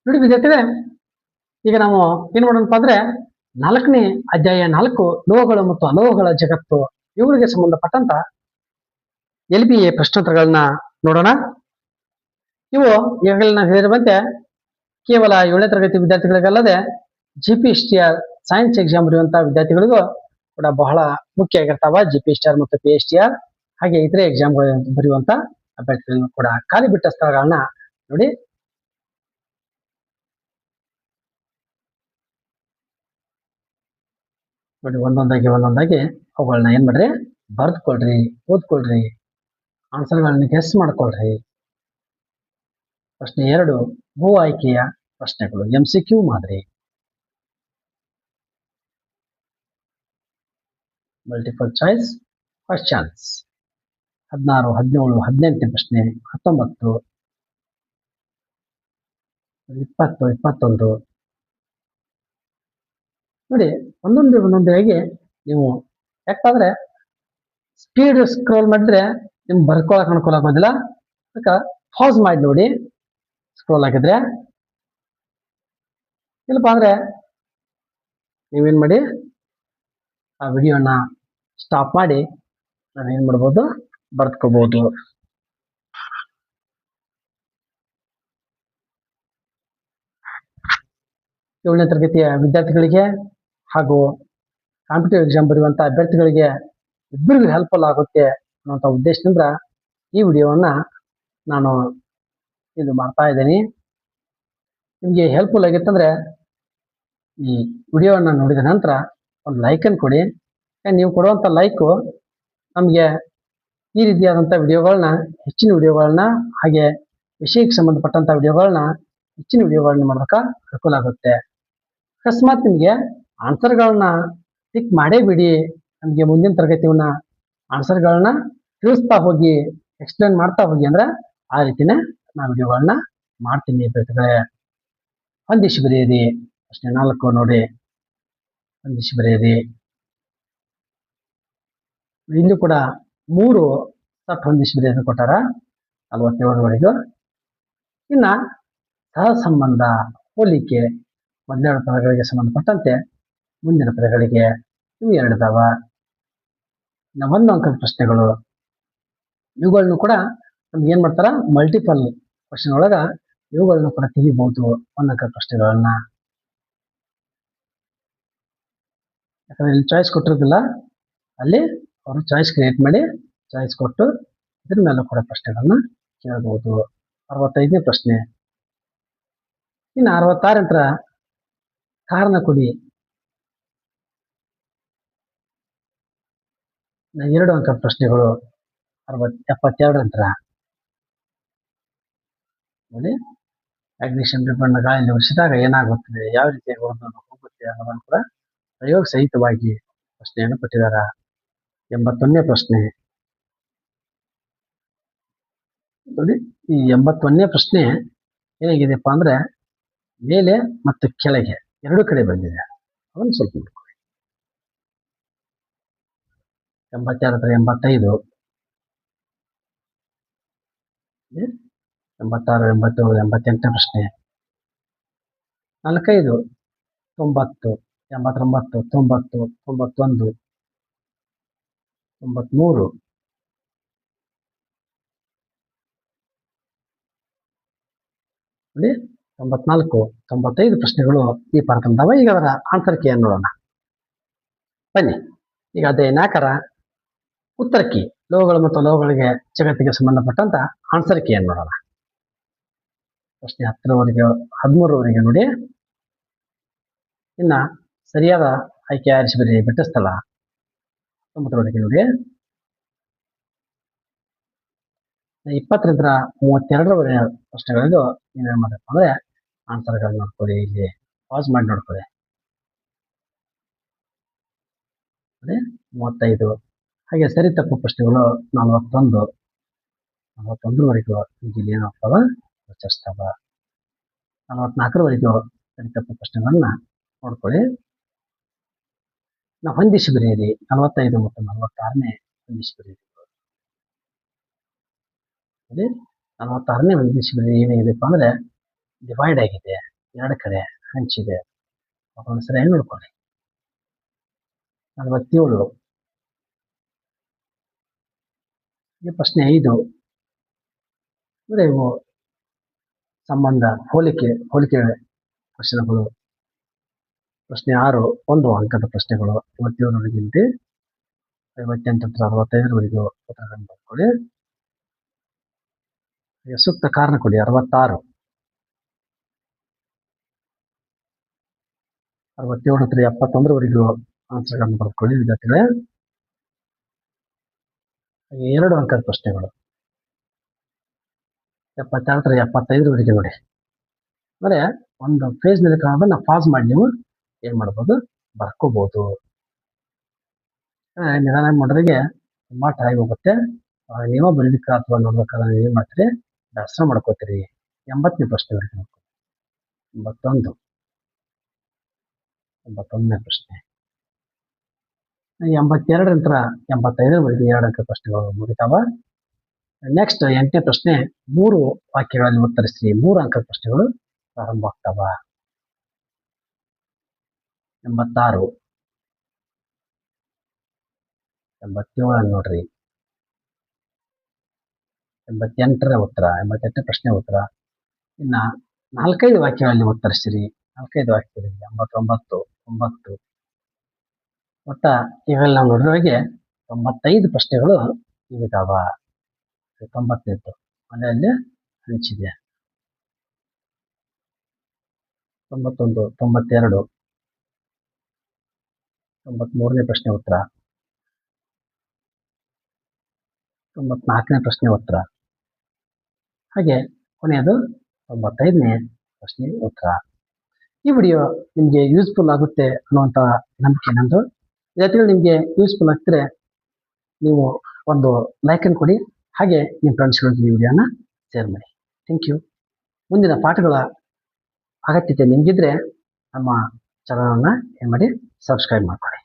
ನೋಡಿ ವಿದ್ಯಾರ್ಥಿಗಳೇ, ಈಗ ನಾವು ಏನ್ ಮಾಡೋಣಪ್ಪ ಅಂದ್ರೆ 4ನೇ ಅಧ್ಯಾಯ 4 ಲೋಹಗಳು ಮತ್ತು ಅಲೋಹಗಳ ಜಗತ್ತು ಇವುಗಳಿಗೆ ಸಂಬಂಧಪಟ್ಟಂತ LBA ಪ್ರಶ್ನೋತ್ತರಗಳನ್ನ ನೋಡೋಣ. ಇವು ಈಗಾಗಲೇ ನಾವು ಹೇಳಿರುವಂತೆ ಕೇವಲ 7ನೇ ತರಗತಿ ವಿದ್ಯಾರ್ಥಿಗಳಿಗಲ್ಲದೆ GPSTR ಸೈನ್ಸ್ ಎಕ್ಸಾಮ್ ಬರೆಯುವಂತಹ ವಿದ್ಯಾರ್ಥಿಗಳಿಗೂ ಕೂಡ ಬಹಳ ಮುಖ್ಯ ಆಗಿರ್ತಾವ. GPSTR ಮತ್ತು PSTR ಹಾಗೆ ಇತರೆ ಎಕ್ಸಾಮ್ ಬರೆಯುವಂತ ಅಭ್ಯರ್ಥಿಗಳನ್ನು ಕೂಡ ಖಾಲಿ ಬಿಟ್ಟ ಸ್ಥಳಗಳನ್ನ ನೋಡಿ ಒಂದೊಂದಾಗಿ ಅವುಗಳನ್ನ ಏನ್ ಮಾಡ್ರಿ ಬರ್ದ್ಕೊಳ್ರಿ, ಓದ್ಕೊಳ್ರಿ, ಆನ್ಸರ್ಗಳನ್ನ ಗೆಸ್ ಮಾಡ್ಕೊಳ್ರಿ. ಪ್ರಶ್ನೆ 2 ಭೂ ಆಯ್ಕೆಯ ಪ್ರಶ್ನೆಗಳು MCQ ಮಾದರಿ. ಮಲ್ಟಿಪಲ್ ಚಾಯ್ಸ್ ಕ್ವಶನ್ಸ್ 16, 17, 18ನೇ ಪ್ರಶ್ನೆ, 19, 20, 21 ನೋಡಿ ಒಂದೊಂದಾಗಿ ನೀವು ಯಾಕಂದ್ರೆ ಸ್ಪೀಡ್ ಸ್ಕ್ರೋಲ್ ಮಾಡಿದ್ರೆ ನಿಮ್ಗೆ ಬರ್ಕೊಳಕ್ ಅನುಕೂಲ ಆಗೋದಿಲ್ಲ. ಅದಕ್ಕೆ ಪಾಸ್ ಮಾಡಿ ನೋಡಿ ಸ್ಕ್ರೋಲ್ ಆಗಿದ್ರೆ. ಇಲ್ಲಪ್ಪ ಅಂದ್ರೆ ನೀವೇನ್ ಮಾಡಿ ಆ ವಿಡಿಯೋನ ಸ್ಟಾಪ್ ಮಾಡಿ ನಾವೇನ್ ಮಾಡ್ಬೋದು ಬರ್ದ್ಕೋಬಹುದು. ಏಳನೇ ತರಗತಿಯ ವಿದ್ಯಾರ್ಥಿಗಳಿಗೆ ಹಾಗೂ ಕಾಂಪಿಟೇಟಿವ್ ಎಕ್ಸಾಮ್ ಬರೆಯುವಂತ ಅಭ್ಯರ್ಥಿಗಳಿಗೆ ಇಬ್ಬರಿಗೂ ಹೆಲ್ಪ್ಫುಲ್ ಆಗುತ್ತೆ ಅನ್ನುವಂಥ ಉದ್ದೇಶದಿಂದ ಈ ವಿಡಿಯೋವನ್ನ ನಾನು ಇದು ಮಾಡ್ತಾ ಇದ್ದೀನಿ. ನಿಮಗೆ ಹೆಲ್ಪ್ಫುಲ್ ಆಗಿತ್ತಂದ್ರೆ ಈ ವಿಡಿಯೋವನ್ನ ನೋಡಿದ ನಂತರ ಒಂದು ಲೈಕನ್ನು ಕೊಡಿ. ನೀವು ಕೊಡುವಂಥ ಲೈಕು ನಮಗೆ ಈ ರೀತಿಯಾದಂಥ ವಿಡಿಯೋಗಳನ್ನ ಹೆಚ್ಚಿನ ವಿಡಿಯೋಗಳನ್ನ ಹಾಗೆ ವಿಷಯಕ್ಕೆ ಸಂಬಂಧಪಟ್ಟಂತ ವಿಡಿಯೋಗಳನ್ನ ಹೆಚ್ಚಿನ ವಿಡಿಯೋಗಳನ್ನ ಮಾಡೋದಕ್ಕೆ ಅನುಕೂಲ ಆಗುತ್ತೆ. ಅಕಸ್ಮಾತ್ ನಿಮಗೆ ಆನ್ಸರ್ಗಳನ್ನ ಟಿಕ್ ಮಾಡೇ ಬಿಡಿ, ನಮಗೆ ಮುಂದಿನ ತರಗತಿಯನ್ನ ಆನ್ಸರ್ಗಳನ್ನ ತಿಳಿಸ್ತಾ ಹೋಗಿ ಎಕ್ಸ್ಪ್ಲೇನ್ ಮಾಡ್ತಾ ಹೋಗಿ ಅಂದ್ರೆ ಆ ರೀತಿನೇ ನಾ ವಿಡಿಯೋಗಳನ್ನ ಮಾಡ್ತೀನಿ. ಅಭ್ಯರ್ಥಿಗಳೇ ಹೊಂದಿಸಿ ಬರೆಯಿರಿ. ಪ್ರಶ್ನೆ 4 ನೋಡಿ ಹೊಂದಿಸಿ ಬರೆಯಿರಿ. ಇಲ್ಲೂ ಕೂಡ 3 ಸಟ್ ಹೊಂದಿಸಿ ಬರೆಯೋದು ಕೊಟ್ಟಾರ 47ವರೆಗೂ. ಇನ್ನ ಸಹಸಂಬಂಧ, ಹೋಲಿಕೆ ಮೊದಲೆರಡು ಪದಗಳಿಗೆ ಸಂಬಂಧಪಟ್ಟಂತೆ ಮುಂದಿನ ಪದಗಳಿಗೆ ಇವು 2 ಇದಾವ. ಇನ್ನು 1 ಅಂಕದ ಪ್ರಶ್ನೆಗಳು ಇವುಗಳನ್ನು ಕೂಡ ನಮ್ಗೆ ಏನ್ ಮಾಡ್ತಾರ ಮಲ್ಟಿಪಲ್ ಕ್ವಶನ್ ಒಳಗ ಇವುಗಳನ್ನು ಕೂಡ ತೆಗಿಬಹುದು 1 ಅಂಕದ ಪ್ರಶ್ನೆಗಳನ್ನ. ಯಾಕಂದ್ರೆ ಇಲ್ಲಿ ಚಾಯ್ಸ್ ಕೊಟ್ಟಿರೋದಿಲ್ಲ, ಅಲ್ಲಿ ಅವರು ಚಾಯ್ಸ್ ಕ್ರಿಯೇಟ್ ಮಾಡಿ ಚಾಯ್ಸ್ ಕೊಟ್ಟು ಇದ್ರ ಮೇಲೆ ಕೂಡ ಪ್ರಶ್ನೆಗಳನ್ನ ಕೇಳಬಹುದು. 65ನೇ ಪ್ರಶ್ನೆ. ಇನ್ನು 66 ನಂತರ ಕಾರಣ ಕೊಡಿ. 2 ಅಂಕದ ಪ್ರಶ್ನೆಗಳು 72 ನಂತರ ನೋಡಿ ಮ್ಯಾಗ್ನೀಷಿಯಂ ರಿಬ್ಬನ್ ಗಾಳಿಯಲ್ಲಿ ಉರಿಸಿದಾಗ ಏನಾಗುತ್ತದೆ, ಯಾವ ರೀತಿ ಹೋಗುತ್ತೆ ಅನ್ನೋದನ್ನು ಕೂಡ ಪ್ರಯೋಗ ಸಹಿತವಾಗಿ ಪ್ರಶ್ನೆಯನ್ನು ಕೊಟ್ಟಿದ್ದಾರೆ. 81ನೇ ಪ್ರಶ್ನೆ ನೋಡಿ. ಈ 81ನೇ ಪ್ರಶ್ನೆ ಏನಾಗಿದೆಪ್ಪ ಅಂದ್ರೆ ಮೇಲೆ ಮತ್ತು ಕೆಳಗೆ 2 ಕಡೆ ಬಂದಿದೆ. ಅದನ್ನು ಸ್ವಲ್ಪ ನೋಡ್ಕೊಳ್ಳಿ. 82 85 86 87 88ನೇ ಪ್ರಶ್ನೆ 45 90 89 90 91 93 ನೋಡಿ 94 95 ಪ್ರಶ್ನೆಗಳು ಈ ಪಾಠದಲ್ಲಿದ್ದಾವೆ. ಈಗ ಅದರ ಆನ್ಸರ್ ಕೀ ನೋಡೋಣ ಬನ್ನಿ. ಈಗ ಅದೇ 4ರ ಉತ್ತರ ಕೀ ಲೋಹಗಳು ಮತ್ತು ಲೋಹಗಳಿಗೆ ಜಗತ್ತಿಗೆ ಸಂಬಂಧಪಟ್ಟಂತ ಆನ್ಸರ್ ಕೀ ನೋಡೋಣ. ಪ್ರಶ್ನೆ 10ರವರೆಗೆ 13ರವರೆಗೆ ನೋಡಿ. ಇನ್ನ ಸರಿಯಾದ ಆಯ್ಕೆ ಆರಿಸಿ ಬರೀ ಬಿಟ್ಟ ಸ್ಥಳ 19ರವರೆಗೆ ನೋಡಿ. 20ರಿಂದ 32ರವರೆಗೆ ಪ್ರಶ್ನೆಗಳಿಗೂ ನೀವೇನ್ ಮಾಡಬೇಕು ಅಂದ್ರೆ ಆನ್ಸರ್ಗಳು ನೋಡ್ಕೊಳ್ಳಿ. ಇಲ್ಲಿ ಪಾಸ್ ಮಾಡಿ ನೋಡ್ಕೊಳ್ಳಿ. 35 ಹಾಗೆ ಸರಿ ತಪ್ಪು ಪ್ರಶ್ನೆಗಳು 41ರವರೆಗೂ ಇಲ್ಲಿ ಏನಾಗ್ತಾವ ವಿಚಾರಿಸ್ತಾವ. 44ರವರೆಗೂ ಸರಿ ತಪ್ಪು ಪ್ರಶ್ನೆಗಳನ್ನ ನೋಡ್ಕೊಳ್ಳಿ. ನಾವು ಹೊಂದಿಸಿ ಬರೆಯಿರಿ. 45 ಮತ್ತು 46ನೇ ಹೊಂದಿಸಿ ಬರೆಯಿರಿ. 46ನೇ ಹೊಂದಿಸಿ ಬರೆಯಿರಿ ಏನಾಗಿದೆಪ್ಪ ಅಂದ್ರೆ ಡಿವೈಡ್ ಆಗಿದೆ. ಎರಡು ಕಡೆ ಹಂಚಿದೆ. ಅದೊಂದು ಸರಿಯಾಗಿ ನೋಡ್ಕೊಳ್ಳಿ. 47. ಈ ಪ್ರಶ್ನೆ 5 ಅಂದರೆ ಇವು ಸಂಬಂಧ ಹೋಲಿಕೆ ಪ್ರಶ್ನೆಗಳು. ಪ್ರಶ್ನೆ 6 1 ಅಂಕದ ಪ್ರಶ್ನೆಗಳು. 57ರವರೆಗಿಂತ 58 65ರವರೆಗೂ ಉತ್ತರಗಳನ್ನು ಬರ್ಕೊಳ್ಳಿ. ಸೂಕ್ತ ಕಾರಣ ಕೊಡಿ. 66 67 71ರವರೆಗೂ ಆನ್ಸರ್ಗಳನ್ನು ಬರ್ಕೊಳ್ಳಿ ವಿದ್ಯಾರ್ಥಿಗಳೇ. 2 ಅಂಕದ ಪ್ರಶ್ನೆಗಳು. 72 75ರವರೆಗೆ ನೋಡಿ. ಅಂದರೆ ಒಂದು ಪೇಜ್ನಲ್ಲಿ ಕಾಣೋದನ್ನ ಪಾಸ್ ಮಾಡಿ ನೀವು ಏನ್ ಮಾಡ್ಬೋದು, ಬರ್ಕೋಬಹುದು. ನಿಧಾನ ಮಾಡೋರಿಗೆ ತುಂಬಾ ಟೈಮ್ ಹೋಗುತ್ತೆ. ನೀವೇ ಬರೀಲಿಕ್ಕೆ ಅಥವಾ ನೋಡ್ಬೇಕಾದ್ರೆ ಏನ್ ಮಾಡ್ತೀರಿ, ದರ್ಶನ ಮಾಡ್ಕೋತೀರಿ. 80ನೇ ಪ್ರಶ್ನೆವರೆಗೆ ನೋಡ್ಕೊಳ್ಳಿ. 81ನೇ ಪ್ರಶ್ನೆ. 82 ನಂತರ 85ರವರೆಗೆ 2 ಅಂಕದ ಪ್ರಶ್ನೆಗಳು ಮುಗಿತಾವ. ನೆಕ್ಸ್ಟ್ 8ನೇ ಪ್ರಶ್ನೆ 3 ವಾಕ್ಯಗಳಲ್ಲಿ ಉತ್ತರಿಸಿ. 3 ಅಂಕದ ಪ್ರಶ್ನೆಗಳು ಪ್ರಾರಂಭ ಆಗ್ತಾವ. 86 87 ನೋಡ್ರಿ. 88ರ ಉತ್ತರ, 88ನೇ ಪ್ರಶ್ನೆ ಉತ್ತರ. ಇನ್ನ 4-5 ವಾಕ್ಯಗಳಲ್ಲಿ ಉತ್ತರಿಸಿರಿ. 4-5 ವಾಕ್ಯಗಳಲ್ಲಿ 89 90. ಒಟ್ಟ ಇವೆಲ್ಲ ನಾವು ನೋಡಿದ್ರೊಳಗೆ 95 ಪ್ರಶ್ನೆಗಳು ಇವಿದಾವ. 90 ಮನೆಯಲ್ಲಿ ಹಂಚಿದೆ. 91 92 93ನೇ ಪ್ರಶ್ನೆ ಉತ್ತರ. 94ನೇ ಪ್ರಶ್ನೆ ಉತ್ತರ. ಹಾಗೆ ಕೊನೆಯದು 95ನೇ ಪ್ರಶ್ನೆ ಉತ್ತರ. ಈ ವಿಡಿಯೋ ನಿಮಗೆ ಯೂಸ್ಫುಲ್ ಆಗುತ್ತೆ ಅನ್ನುವಂಥ ನಂಬಿಕೆ ನಂದು. ವಿದ್ಯಾರ್ಥಿಗಳು ನಿಮಗೆ ಯೂಸ್ಫುಲ್ ಆಗ್ತಿದ್ರೆ ನೀವು ಒಂದು ಲೈಕನ್ನು ಕೊಡಿ. ಹಾಗೆ ನಿಮ್ಮ ಫ್ರೆಂಡ್ಸ್ಗಳಿಗೆ ಈ ವಿಡಿಯೋನ ಶೇರ್ ಮಾಡಿ. Thank you. ಮುಂದಿನ ಪಾಠಗಳ ಅಗತ್ಯತೆ ನಿಮಗಿದ್ರೆ ನಮ್ಮ ಚಾನಲನ್ನು ಏನು ಮಾಡಿ, ಸಬ್ಸ್ಕ್ರೈಬ್ ಮಾಡ್ಕೊಳ್ಳಿ.